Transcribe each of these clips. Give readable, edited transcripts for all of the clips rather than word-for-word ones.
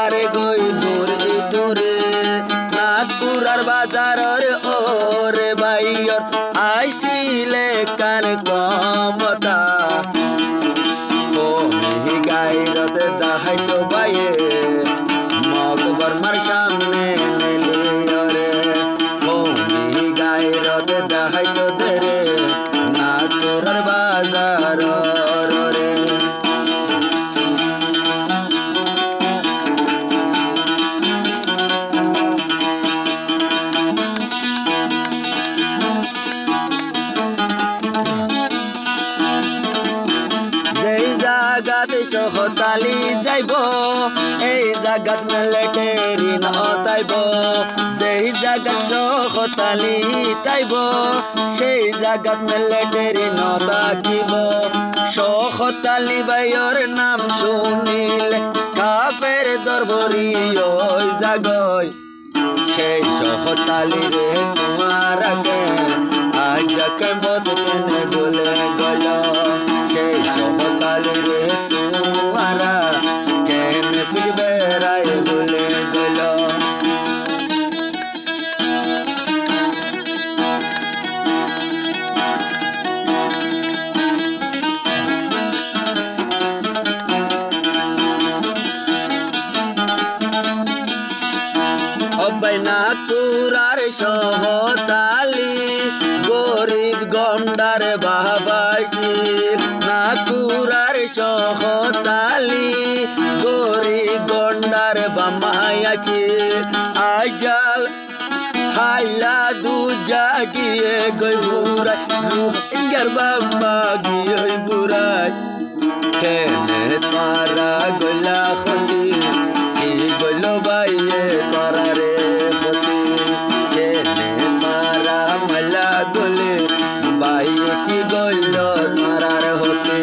বারে গই দূরে দূরে নাগপুরার বাজারর ওরে বাইয়র আইছিলে কান কমতা মি গাইরত দেখাইতো বাইয়ে মগবর মার সামনে মেলিয়রে মি গাইরত দেখাইতো দেরে নাগপুরার বাজার রে সহতালি যাইব এই জাগাত মিলিটারি নতাইব যেই জাগাত সহতালি তাইব সেই জাগাত মিলিটারি নতাকিব সহতালি বাইর নাম শুনিলে কাপের দরবরি ওই জাগয় সেই সহতালি রে তোমার আগে আজ কেমত কেনে গলে গল সেই সহতালি রে তোমারা কেনে ফিরবে রায় গলে গল নাগপুরার সহতালি গরিব গন্ডার বাবাসী নাগপুরার সহতালি গরিব গন্ডার বামায়াছি আজাল হাইলা দুজা গিয়ে গই বুড়াই রোহিঙ্গার বাবা গিয়ে বুড়াই কেনে তারা গলা খতি কি গল বাইয়ে তারা রে খতি কেনে তারা মালা গলে বাইয়ে কি গল তারার হতে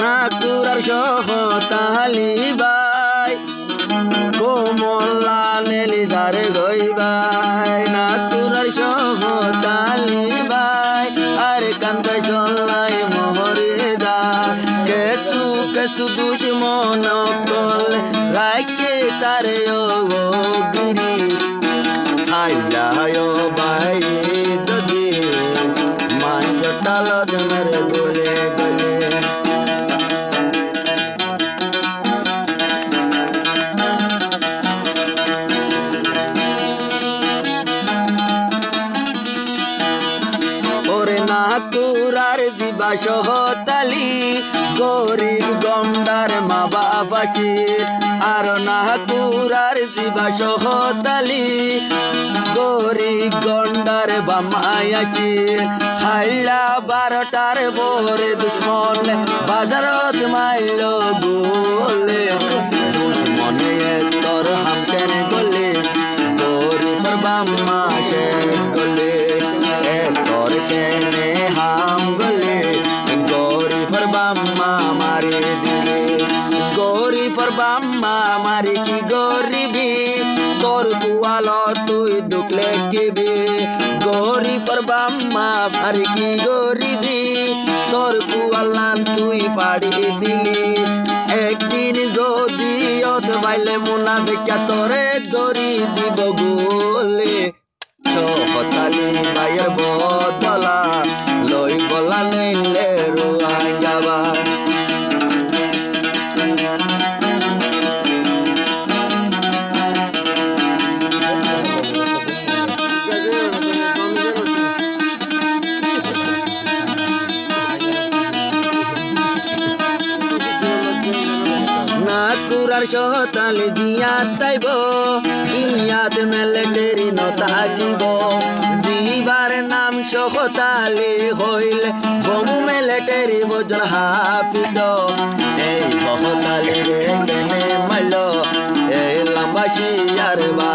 নাগপুরার সহতালি বাই কোমলা নেলিদার গই বাই নাগপুরার সহতালি বাই আর কান্দাই চলাই মোহরে দা কেসু কেসু দুশ্মন কল রাইকে তারে ও গিরি আইয়া বাই দদি মাঞ্চ টালত মেরে গলে গলে নাগপুরার দিবা সহতালি গরিব গন্ডার মা বাবাছি আর নাগপুরার দিবা সহতালি গরিব গন্ডার বামায়াছি হাইলা 12টার বরে দুশ্মন বাজারত মাইল গোলে দুশ্মনে তোর হামকেন গলে গরিব বাম্মা শেষ গলে তোর কেনে হাম গলে গরিবর বাম্মা মারি দিলে গরিবর বাম্মা মারি কি গরিবি তোর কুয়াল তুই দুকলে কিবি গরিবর বাম্মা মারি কি গরিবি তোর কুয়াল তুই পাড়ি দিলি একদিন যদি অত বাইলে মুনাফিকা তোরে দড়ি দিব গোলে সহতালি বাইয়ের বদলা লই বলা নেইলে রুয়াই যাবা নাগপুরার সহতালি দিয়া তাইব ইয়াত মিলিটারি নতাকিব দিবার নাম সহতালি হইলে বম মিলিটারি বজন হাফিজ এই সহতালি রে কেনে মাইল এই লম্বাসি আর বা